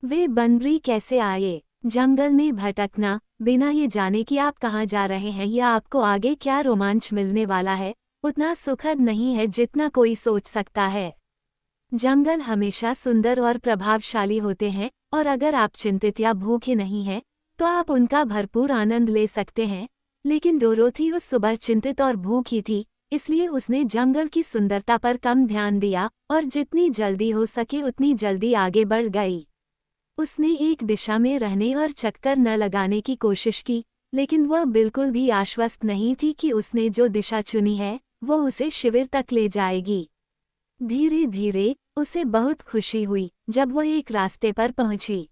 वे बनबरी कैसे आए? जंगल में भटकना, बिना ये जाने कि आप कहाँ जा रहे हैं या आपको आगे क्या रोमांच मिलने वाला है, उतना सुखद नहीं है जितना कोई सोच सकता है। जंगल हमेशा सुंदर और प्रभावशाली होते हैं, और अगर आप चिंतित या भूखे नहीं हैं, तो आप उनका भरपूर आनंद ले सकते हैं। लेकिन डोरोथी उस सुबह चिंतित और भूखी थी, इसलिए उसने जंगल की सुंदरता पर कम ध्यान दिया और जितनी जल्दी हो सके उतनी जल्दी आगे बढ़ गई। उसने एक दिशा में रहने और चक्कर न लगाने की कोशिश की, लेकिन वह बिल्कुल भी आश्वस्त नहीं थी कि उसने जो दिशा चुनी है वो उसे शिविर तक ले जाएगी। धीरे धीरे उसे बहुत खुशी हुई जब वह एक रास्ते पर पहुंची।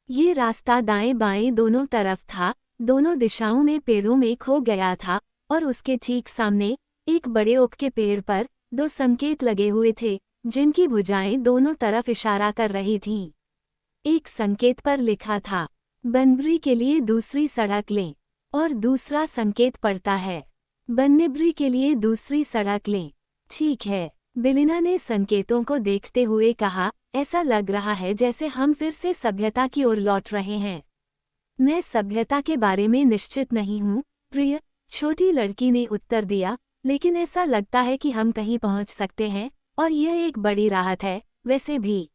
ये रास्ता दाएं बाएं दोनों तरफ था, दोनों दिशाओं में पेड़ों में खो गया था, और उसके ठीक सामने एक बड़े ओक के पेड़ पर दो संकेत लगे हुए थे, जिनकी भुजाएं दोनों तरफ इशारा कर रही थीं। एक संकेत पर लिखा था, बनबरी के लिए दूसरी सड़क लें, और दूसरा संकेत पड़ता है, बननिबरी के लिए दूसरी सड़क लें। ठीक है, बिलिना ने संकेतों को देखते हुए कहा, ऐसा लग रहा है जैसे हम फिर से सभ्यता की ओर लौट रहे हैं। मैं सभ्यता के बारे में निश्चित नहीं हूँ, प्रिय, छोटी लड़की ने उत्तर दिया, लेकिन ऐसा लगता है कि हम कहीं पहुँच सकते हैं, और यह एक बड़ी राहत है। वैसे भी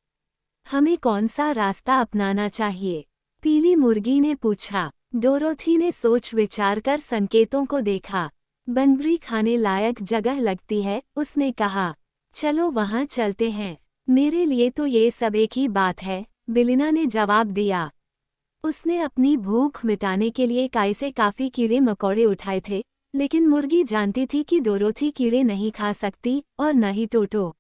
हमें कौन सा रास्ता अपनाना चाहिए? पीली मुर्गी ने पूछा। डोरोथी ने सोच विचार कर संकेतों को देखा। बनबरी खाने लायक जगह लगती है, उसने कहा। चलो वहाँ चलते हैं। मेरे लिए तो ये सब एक ही बात है, बिलिना ने जवाब दिया। उसने अपनी भूख मिटाने के लिए काई से काफी कीड़े मकोड़े उठाए थे, लेकिन मुर्गी जानती थी कि डोरोथी कीड़े नहीं खा सकती, और न ही टोटो।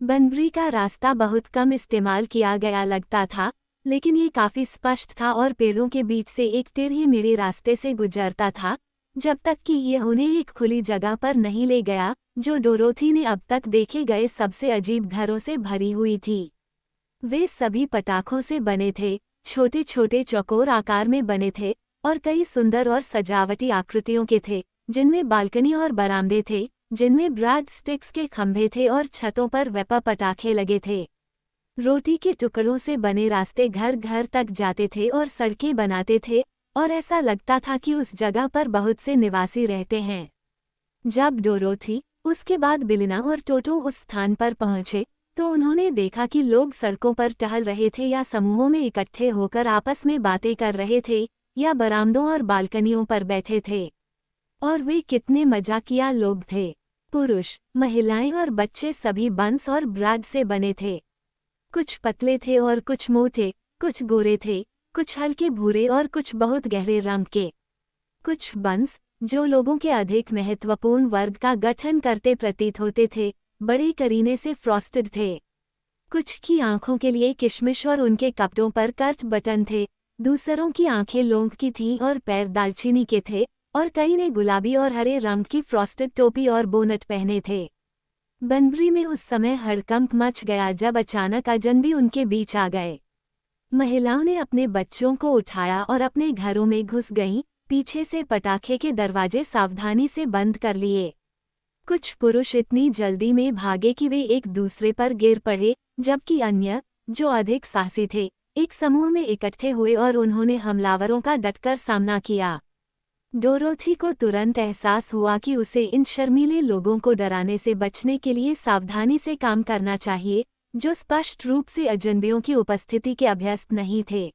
बनबरी का रास्ता बहुत कम इस्तेमाल किया गया लगता था, लेकिन ये काफी स्पष्ट था और पेड़ों के बीच से एक टेढ़े मेढ़े रास्ते से गुजरता था, जब तक कि ये उन्हें एक खुली जगह पर नहीं ले गया, जो डोरोथी ने अब तक देखे गए सबसे अजीब घरों से भरी हुई थी। वे सभी पटाखों से बने थे, छोटे छोटे चौकोर आकार में बने थे, और कई सुंदर और सजावटी आकृतियों के थे, जिनमें बालकनी और बरामदे थे, जिनमें ब्रैड स्टिक्स के खंभे थे और छतों पर वेपा पटाखे लगे थे। रोटी के टुकड़ों से बने रास्ते घर घर तक जाते थे और सड़कें बनाते थे, और ऐसा लगता था कि उस जगह पर बहुत से निवासी रहते हैं। जब डोरोथी, उसके बाद बिलिना और टोटो उस स्थान पर पहुंचे, तो उन्होंने देखा कि लोग सड़कों पर टहल रहे थे या समूहों में इकट्ठे होकर आपस में बातें कर रहे थे, या बरामदों और बालकनियों पर बैठे थे। और वे कितने मजाकिया लोग थे। पुरुष, महिलाएं और बच्चे सभी बंस और ब्रैड से बने थे। कुछ पतले थे और कुछ मोटे, कुछ गोरे थे, कुछ हल्के भूरे और कुछ बहुत गहरे रंग के। कुछ बंस, जो लोगों के अधिक महत्वपूर्ण वर्ग का गठन करते प्रतीत होते थे, बड़े करीने से फ्रॉस्टेड थे। कुछ की आंखों के लिए किशमिश और उनके कपड़ों पर कर्ट बटन थे, दूसरों की आंखें लौंग की थीं और पैर दालचीनी के थे, और कई ने गुलाबी और हरे रंग की फ्रॉस्टेड टोपी और बोनट पहने थे। बनबरी में उस समय हड़कंप मच गया जब अचानक अजनबी उनके बीच आ गए। महिलाओं ने अपने बच्चों को उठाया और अपने घरों में घुस गईं, पीछे से पटाखे के दरवाजे सावधानी से बंद कर लिए। कुछ पुरुष इतनी जल्दी में भागे कि वे एक दूसरे पर गिर पड़े, जबकि अन्य, जो अधिक साहसी थे, एक समूह में इकट्ठे हुए और उन्होंने हमलावरों का डटकर सामना किया। डोरोथी को तुरंत एहसास हुआ कि उसे इन शर्मीले लोगों को डराने से बचने के लिए सावधानी से काम करना चाहिए, जो स्पष्ट रूप से अजनबियों की उपस्थिति के अभ्यस्त नहीं थे।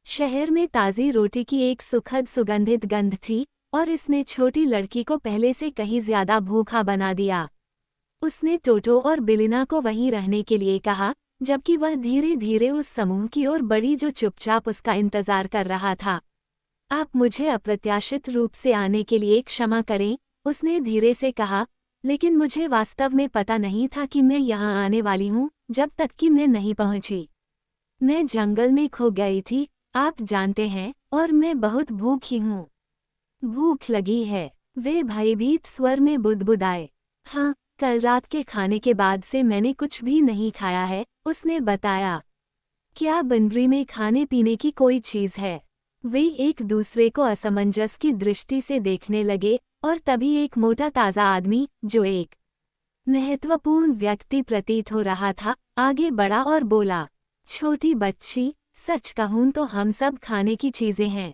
शहर में ताज़ी रोटी की एक सुखद सुगंधित गंध थी, और इसने छोटी लड़की को पहले से कहीं ज्यादा भूखा बना दिया। उसने टोटो और बिलिना को वहीं रहने के लिए कहा, जबकि वह धीरे धीरे उस समूह की ओर बढ़ी जो चुपचाप उसका इंतजार कर रहा था। आप मुझे अप्रत्याशित रूप से आने के लिए क्षमा करें, उसने धीरे से कहा, लेकिन मुझे वास्तव में पता नहीं था कि मैं यहाँ आने वाली हूँ, जब तक कि मैं नहीं पहुँची। मैं जंगल में खो गई थी, आप जानते हैं, और मैं बहुत भूखी हूँ। भूख लगी है, वे भयभीत स्वर में बुदबुदाए। हाँ, कल रात के खाने के बाद से मैंने कुछ भी नहीं खाया है, उसने बताया। क्या बनबरी में खाने पीने की कोई चीज़ है? वे एक दूसरे को असमंजस की दृष्टि से देखने लगे, और तभी एक मोटा ताज़ा आदमी, जो एक महत्वपूर्ण व्यक्ति प्रतीत हो रहा था, आगे बढ़ा और बोला, छोटी बच्ची, सच कहूं तो हम सब खाने की चीजें हैं।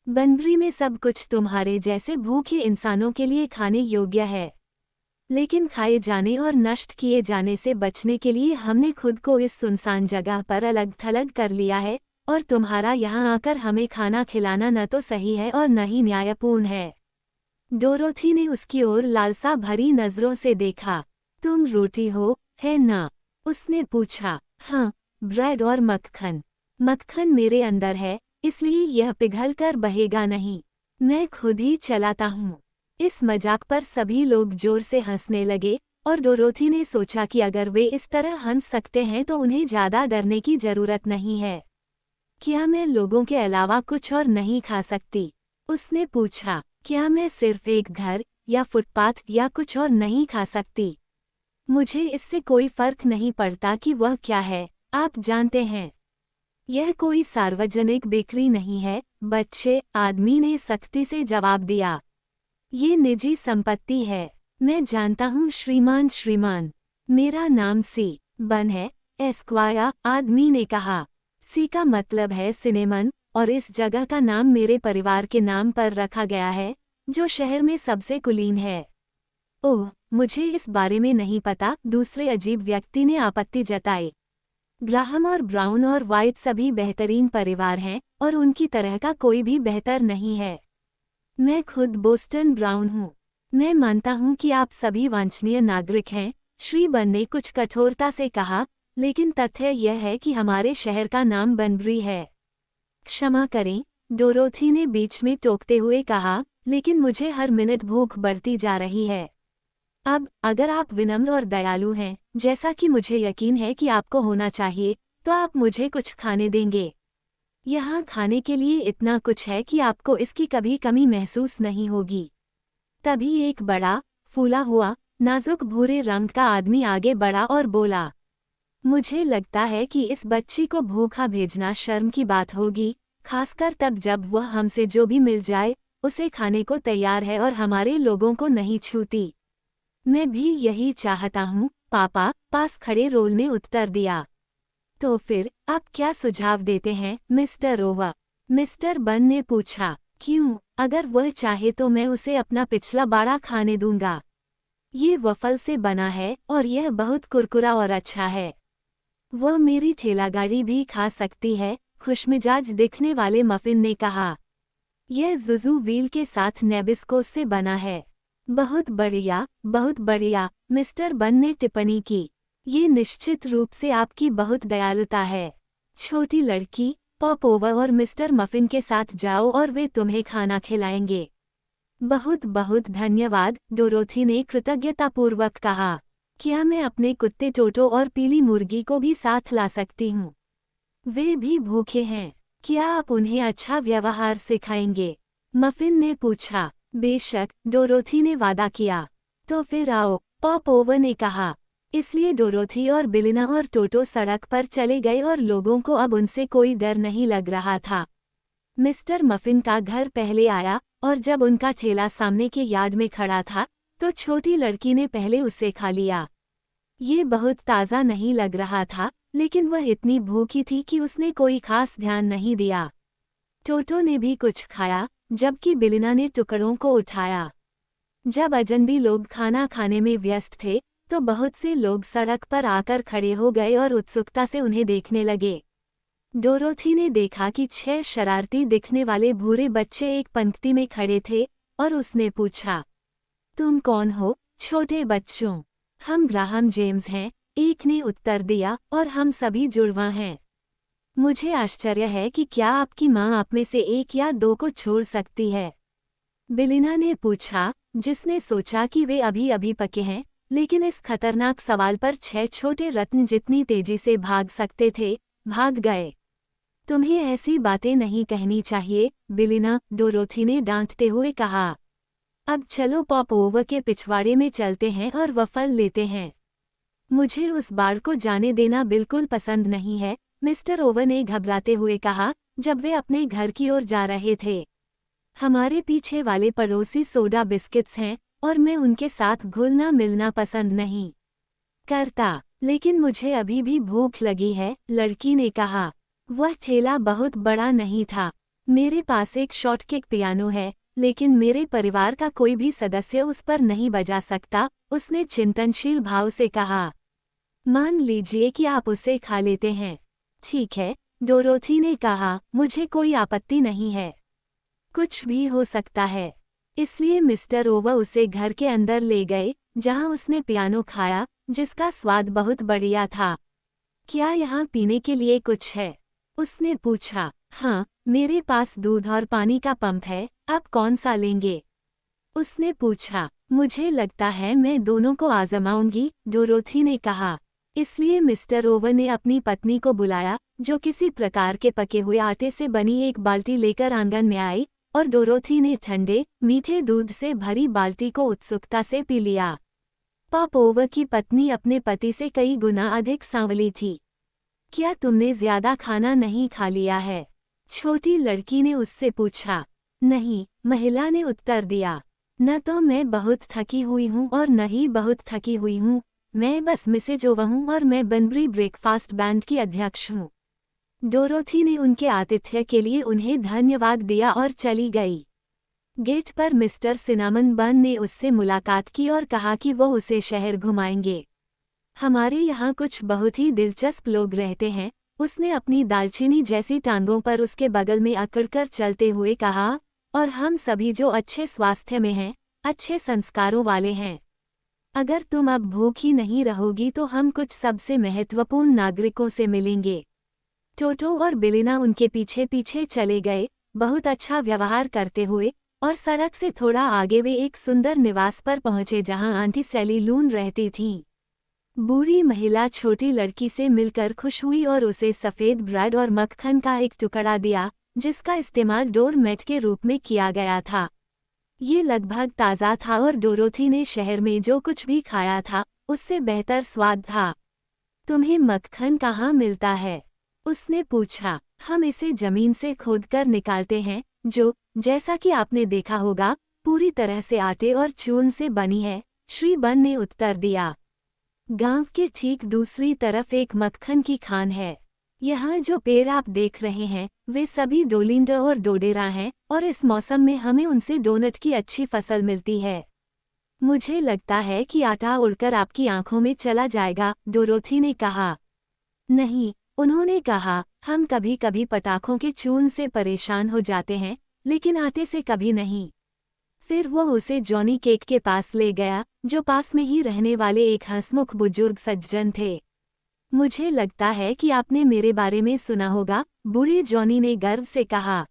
बनबरी में सब कुछ तुम्हारे जैसे भूखे इंसानों के लिए खाने योग्य है, लेकिन खाए जाने और नष्ट किए जाने से बचने के लिए हमने खुद को इस सुनसान जगह पर अलग थलग कर लिया है, और तुम्हारा यहाँ आकर हमें खाना खिलाना न तो सही है और न ही न्यायपूर्ण है। डोरोथी ने उसकी ओर लालसा भरी नजरों से देखा। तुम रोटी हो, है ना? उसने पूछा। हाँ, ब्रेड और मक्खन। मक्खन मेरे अंदर है, इसलिए यह पिघल कर बहेगा नहीं। मैं खुद ही चलाता हूँ। इस मजाक पर सभी लोग जोर से हंसने लगे, और डोरोथी ने सोचा कि अगर वे इस तरह हंस सकते हैं तो उन्हें ज्यादा डरने की जरूरत नहीं है। क्या मैं लोगों के अलावा कुछ और नहीं खा सकती? उसने पूछा। क्या मैं सिर्फ एक घर या फुटपाथ या कुछ और नहीं खा सकती? मुझे इससे कोई फर्क नहीं पड़ता कि वह क्या है, आप जानते हैं। यह कोई सार्वजनिक बेकरी नहीं है, बच्चे, आदमी ने सख्ती से जवाब दिया। ये निजी संपत्ति है। मैं जानता हूँ श्रीमान। मेरा नाम सी बन है, एस्क्वायर, आदमी ने कहा। सी का मतलब है सिनेमन, और इस जगह का नाम मेरे परिवार के नाम पर रखा गया है, जो शहर में सबसे कुलीन है। ओह, मुझे इस बारे में नहीं पता, दूसरे अजीब व्यक्ति ने आपत्ति जताई। ग्राहम और ब्राउन और वाइट सभी बेहतरीन परिवार हैं, और उनकी तरह का कोई भी बेहतर नहीं है। मैं खुद बोस्टन ब्राउन हूँ। मैं मानता हूँ कि आप सभी वांछनीय नागरिक हैं, श्री बन ने कुछ कठोरता से कहा, लेकिन तथ्य यह है कि हमारे शहर का नाम बनबरी है। क्षमा करें, डोरोथी ने बीच में टोकते हुए कहा, लेकिन मुझे हर मिनट भूख बढ़ती जा रही है। अब, अगर आप विनम्र और दयालु हैं, जैसा कि मुझे यकीन है कि आपको होना चाहिए, तो आप मुझे कुछ खाने देंगे। यहाँ खाने के लिए इतना कुछ है कि आपको इसकी कभी कमी महसूस नहीं होगी। तभी एक बड़ा, फूला हुआ, नाजुक भूरे रंग का आदमी आगे बढ़ा और बोला। मुझे लगता है कि इस बच्ची को भूखा भेजना शर्म की बात होगी, खासकर तब जब वह हमसे जो भी मिल जाए, उसे खाने को तैयार है और हमारे लोगों को नहीं छूती। मैं भी यही चाहता हूँ, पापा, पास खड़े रोल ने उत्तर दिया। तो फिर, आप क्या सुझाव देते हैं, मिस्टर ओवा? मिस्टर बन ने पूछा। क्यों, अगर वह चाहे तो मैं उसे अपना पिछला बाड़ा खाने दूंगा। ये वफल से बना है, और यह बहुत कुरकुरा और अच्छा है। वह मेरी ठेलागाड़ी भी खा सकती है, खुशमिजाज दिखने वाले मफिन ने कहा। यह जुजू व्हील के साथ नेबिस्को से बना है। बहुत बढ़िया, मिस्टर बन ने टिप्पणी की। ये निश्चित रूप से आपकी बहुत दयालुता है। छोटी लड़की, पॉप ओवर और मिस्टर मफिन के साथ जाओ और वे तुम्हें खाना खिलाएंगे। बहुत बहुत धन्यवाद, डोरोथी ने कृतज्ञतापूर्वक कहा। क्या मैं अपने कुत्ते टोटो और पीली मुर्गी को भी साथ ला सकती हूँ? वे भी भूखे हैं। क्या आप उन्हें अच्छा व्यवहार सिखाएंगे? मफिन ने पूछा। बेशक, डोरोथी ने वादा किया। तो फिर आओ, पॉप ओवर ने कहा। इसलिए डोरोथी और बिलिना और टोटो सड़क पर चले गए और लोगों को अब उनसे कोई डर नहीं लग रहा था। मिस्टर मफिन का घर पहले आया, और जब उनका ठेला सामने के यार्ड में खड़ा था, तो छोटी लड़की ने पहले उसे खा लिया। ये बहुत ताज़ा नहीं लग रहा था, लेकिन वह इतनी भूखी थी कि उसने कोई खास ध्यान नहीं दिया। टोटो ने भी कुछ खाया, जबकि बिलिना ने टुकड़ों को उठाया। जब अजनबी लोग खाना खाने में व्यस्त थे, तो बहुत से लोग सड़क पर आकर खड़े हो गए और उत्सुकता से उन्हें देखने लगे। डोरोथी ने देखा कि 6 शरारती दिखने वाले भूरे बच्चे एक पंक्ति में खड़े थे, और उसने पूछा, तुम कौन हो, छोटे बच्चों? हम ग्राहम जेम्स हैं, एक ने उत्तर दिया, और हम सभी जुड़वा हैं। मुझे आश्चर्य है कि क्या आपकी माँ आप में से एक या दो को छोड़ सकती है? बिलिना ने पूछा, जिसने सोचा कि वे अभी अभी पके हैं, लेकिन इस खतरनाक सवाल पर 6 छोटे रत्न जितनी तेजी से भाग सकते थे, भाग गए। तुम्हें ऐसी बातें नहीं कहनी चाहिए, बिलिना, डोरोथी ने डांटते हुए कहा। अब चलो पॉप ओवर के पिछवाड़े में चलते हैं और वफल लेते हैं। मुझे उस बाड़ को जाने देना बिल्कुल पसंद नहीं है, मिस्टर ओवर ने घबराते हुए कहा, जब वे अपने घर की ओर जा रहे थे। हमारे पीछे वाले पड़ोसी सोडा बिस्किट्स हैं, और मैं उनके साथ घुलना मिलना पसंद नहीं करता। लेकिन मुझे अभी भी भूख लगी है, लड़की ने कहा। वह ठेला बहुत बड़ा नहीं था। मेरे पास एक शॉर्टकिक पियानो है, लेकिन मेरे परिवार का कोई भी सदस्य उस पर नहीं बजा सकता, उसने चिंतनशील भाव से कहा। मान लीजिए कि आप उसे खा लेते हैं। ठीक है, डोरोथी ने कहा, मुझे कोई आपत्ति नहीं है। कुछ भी हो सकता है। इसलिए मिस्टर ओवर उसे घर के अंदर ले गए, जहां उसने पियानो खाया, जिसका स्वाद बहुत बढ़िया था। क्या यहाँ पीने के लिए कुछ है? उसने पूछा। हाँ, मेरे पास दूध और पानी का पंप है, आप कौन सा लेंगे? उसने पूछा। मुझे लगता है मैं दोनों को आजमाऊंगी, डोरोथी ने कहा। इसलिए मिस्टर ओवर ने अपनी पत्नी को बुलाया, जो किसी प्रकार के पके हुए आटे से बनी एक बाल्टी लेकर आंगन में आई, और डोरोथी ने ठंडे, मीठे दूध से भरी बाल्टी को उत्सुकता से पी लिया। पॉप ओवर की पत्नी अपने पति से कई गुना अधिक सांवली थी। क्या तुमने ज्यादा खाना नहीं खा लिया है? छोटी लड़की ने उससे पूछा। नहीं, महिला ने उत्तर दिया। न तो मैं बहुत थकी हुई हूँ और न ही बहुत थकी हुई हूँ, मैं बस मिसेज ओवर हूँ और मैं बनबरी ब्रेकफास्ट बैंड की अध्यक्ष हूँ। डोरोथी ने उनके आतिथ्य के लिए उन्हें धन्यवाद दिया और चली गई। गेट पर मिस्टर सिनामन बन ने उससे मुलाकात की और कहा कि वो उसे शहर घुमाएंगे। हमारे यहाँ कुछ बहुत ही दिलचस्प लोग रहते हैं, उसने अपनी दालचीनी जैसी टांगों पर उसके बगल में अकड़कर चलते हुए कहा, और हम सभी जो अच्छे स्वास्थ्य में हैं, अच्छे संस्कारों वाले हैं। अगर तुम अब भूखी नहीं रहोगी तो हम कुछ सबसे महत्वपूर्ण नागरिकों से मिलेंगे। टोटो और बिलिना उनके पीछे पीछे चले गए, बहुत अच्छा व्यवहार करते हुए, और सड़क से थोड़ा आगे वे एक सुंदर निवास पर पहुंचे जहां आंटी सैली लून रहती थीं। बूढ़ी महिला छोटी लड़की से मिलकर खुश हुई और उसे सफ़ेद ब्रेड और मक्खन का एक टुकड़ा दिया, जिसका इस्तेमाल डोरमेट के रूप में किया गया था। ये लगभग ताज़ा था और डोरोथी ने शहर में जो कुछ भी खाया था, उससे बेहतर स्वाद था। तुम्हें मक्खन कहाँ मिलता है? उसने पूछा। हम इसे जमीन से खोदकर निकालते हैं, जो, जैसा कि आपने देखा होगा, पूरी तरह से आटे और चूर्ण से बनी है, श्री बन ने उत्तर दिया। गांव के ठीक दूसरी तरफ एक मक्खन की खान है। यहाँ जो पेड़ आप देख रहे हैं, वे सभी डोलिंडर और डोडेरा हैं, और इस मौसम में हमें उनसे डोनट की अच्छी फसल मिलती है। मुझे लगता है कि आटा उड़कर आपकी आंखों में चला जाएगा, डोरोथी ने कहा। नहीं, उन्होंने कहा, हम कभी कभी पटाखों के चूर्ण से परेशान हो जाते हैं, लेकिन आटे से कभी नहीं। फिर वो उसे जॉनी केक के पास ले गया, जो पास में ही रहने वाले एक हंसमुख बुजुर्ग सज्जन थे। मुझे लगता है कि आपने मेरे बारे में सुना होगा, बूढ़े जॉनी ने गर्व से कहा।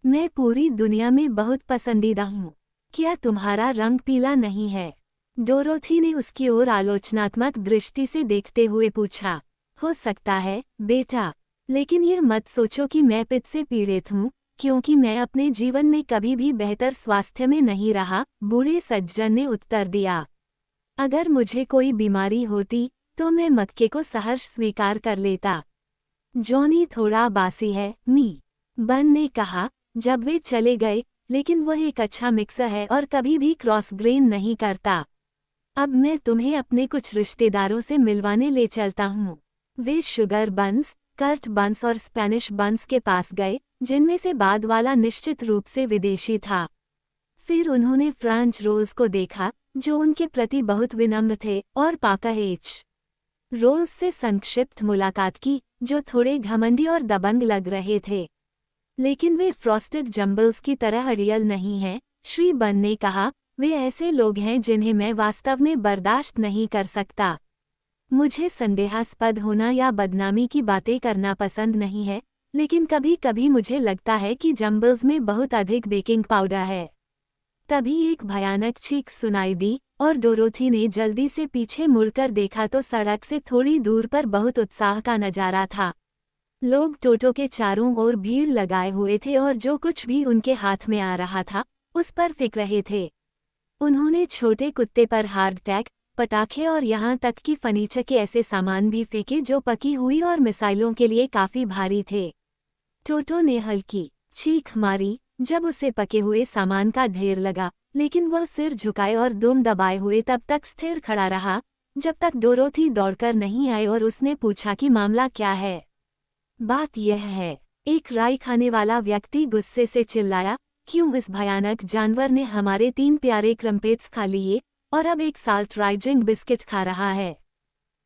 मैं पूरी दुनिया में बहुत पसंदीदा हूँ। क्या तुम्हारा रंग पीला नहीं है? डोरोथी ने उसकी ओर आलोचनात्मक दृष्टि से देखते हुए पूछा। हो सकता है, बेटा, लेकिन यह मत सोचो कि मैं पित्त से पीड़ित हूँ, क्योंकि मैं अपने जीवन में कभी भी बेहतर स्वास्थ्य में नहीं रहा, बूढ़े सज्जन ने उत्तर दिया। अगर मुझे कोई बीमारी होती, तो मैं मक्के को सहर्ष स्वीकार कर लेता। जॉनी थोड़ा बासी है, मी बन ने कहा, जब वे चले गए, लेकिन वह एक अच्छा मिक्सर है और कभी भी क्रॉस ग्रेन नहीं करता। अब मैं तुम्हें अपने कुछ रिश्तेदारों से मिलवाने ले चलता हूँ। वे शुगर बन्स, कर्ट बन्स और स्पेनिश बन्स के पास गए, जिनमें से बाद वाला निश्चित रूप से विदेशी था। फिर उन्होंने फ्रेंच रोल्स को देखा, जो उनके प्रति बहुत विनम्र थे, और पाकाहेच रोल्स से संक्षिप्त मुलाकात की, जो थोड़े घमंडी और दबंग लग रहे थे। लेकिन वे फ्रॉस्टेड जम्बल्स की तरह रियल नहीं हैं, श्री बन ने कहा। वे ऐसे लोग हैं जिन्हें मैं वास्तव में बर्दाश्त नहीं कर सकता। मुझे संदेहास्पद होना या बदनामी की बातें करना पसंद नहीं है, लेकिन कभी कभी मुझे लगता है कि जम्बल्स में बहुत अधिक बेकिंग पाउडर है। तभी एक भयानक चीख सुनाई दी, और डोरोथी ने जल्दी से पीछे मुड़कर देखा तो सड़क से थोड़ी दूर पर बहुत उत्साह का नजारा था। लोग टोटो के चारों ओर भीड़ लगाए हुए थे और जो कुछ भी उनके हाथ में आ रहा था, उस पर फेंक रहे थे। उन्होंने छोटे कुत्ते पर हार्ड टैग, पटाखे और यहाँ तक कि फर्नीचर के ऐसे सामान भी फेंके जो पकी हुई और मिसाइलों के लिए काफी भारी थे। टोटो ने हल्की चीख मारी जब उसे पके हुए सामान का ढेर लगा, लेकिन वह सिर झुकाए और दुम दबाए हुए तब तक स्थिर खड़ा रहा, जब तक डोरोथी दौड़कर नहीं आई और उसने पूछा कि मामला क्या है। बात यह है, एक राई खाने वाला व्यक्ति गुस्से से चिल्लाया, क्यों इस भयानक जानवर ने हमारे 3 प्यारे क्रम्पेट्स खा लिए और अब एक साल्ट राइजिंग बिस्किट खा रहा है।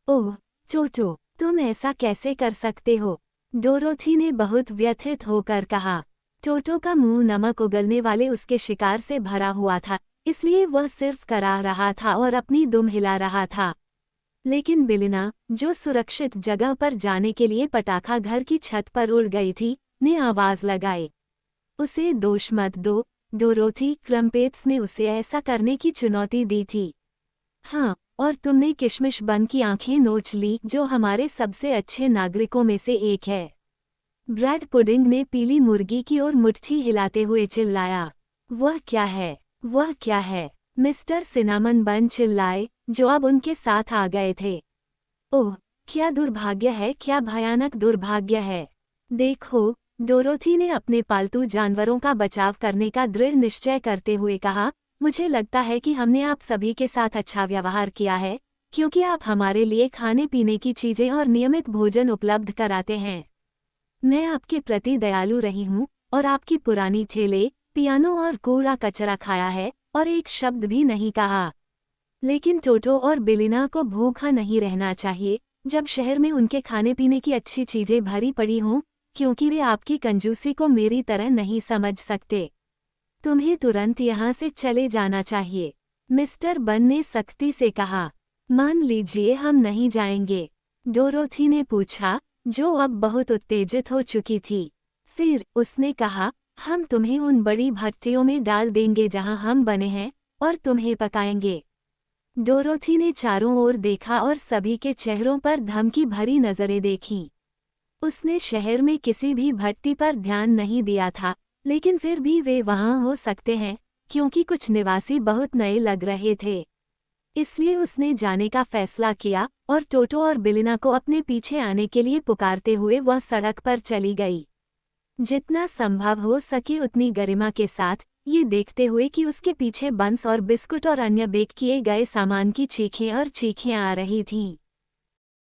ओह टोटो, तुम ऐसा कैसे कर सकते हो? डोरोथी ने बहुत व्यथित होकर कहा। टोटो का मुंह नमक उगलने वाले उसके शिकार से भरा हुआ था, इसलिए वह सिर्फ कराह रहा था और अपनी दुम हिला रहा था। लेकिन बिलिना, जो सुरक्षित जगह पर जाने के लिए पटाखा घर की छत पर उड़ गई थी, ने आवाज लगाई, उसे दोष मत दो, डोरोथी। क्रम्पेट्स ने उसे ऐसा करने की चुनौती दी थी। हाँ, और तुमने किशमिश बन की आंखें नोच ली, जो हमारे सबसे अच्छे नागरिकों में से एक है। ब्रेड पुडिंग ने पीली मुर्गी की ओर मुट्ठी हिलाते हुए चिल्लाया। वह क्या है? वह क्या है? मिस्टर सिनामन बन चिल्लाए, जो अब उनके साथ आ गए थे। ओह, क्या दुर्भाग्य है, क्या भयानक दुर्भाग्य है। देखो, डोरोथी ने अपने पालतू जानवरों का बचाव करने का दृढ़ निश्चय करते हुए कहा, मुझे लगता है कि हमने आप सभी के साथ अच्छा व्यवहार किया है, क्योंकि आप हमारे लिए खाने पीने की चीजें और नियमित भोजन उपलब्ध कराते हैं। मैं आपके प्रति दयालु रही हूँ और आपकी पुरानी ठेले, पियानो और कूड़ा कचरा खाया है और एक शब्द भी नहीं कहा। लेकिन टोटो और बिलिना को भूखा नहीं रहना चाहिए जब शहर में उनके खाने पीने की अच्छी चीजें भरी पड़ी हों, क्योंकि वे आपकी कंजूसी को मेरी तरह नहीं समझ सकते। तुम्हें तुरंत यहाँ से चले जाना चाहिए, मिस्टर बन ने सख्ती से कहा। मान लीजिए हम नहीं जाएंगे, डोरोथी ने पूछा, जो अब बहुत उत्तेजित हो चुकी थी। फिर उसने कहा, हम तुम्हें उन बड़ी भट्टियों में डाल देंगे जहाँ हम बने हैं और तुम्हें पकाएंगे। डोरोथी ने चारों ओर देखा और सभी के चेहरों पर धमकी भरी नजरें देखीं। उसने शहर में किसी भी भट्टी पर ध्यान नहीं दिया था, लेकिन फिर भी वे वहां हो सकते हैं, क्योंकि कुछ निवासी बहुत नए लग रहे थे। इसलिए उसने जाने का फैसला किया और टोटो और बिलिना को अपने पीछे आने के लिए पुकारते हुए वह सड़क पर चली गई। जितना संभव हो सके उतनी गरिमा के साथ, ये देखते हुए कि उसके पीछे बंस और बिस्कुट और अन्य बेक किए गए सामान की चीखें और चीखें आ रही थीं।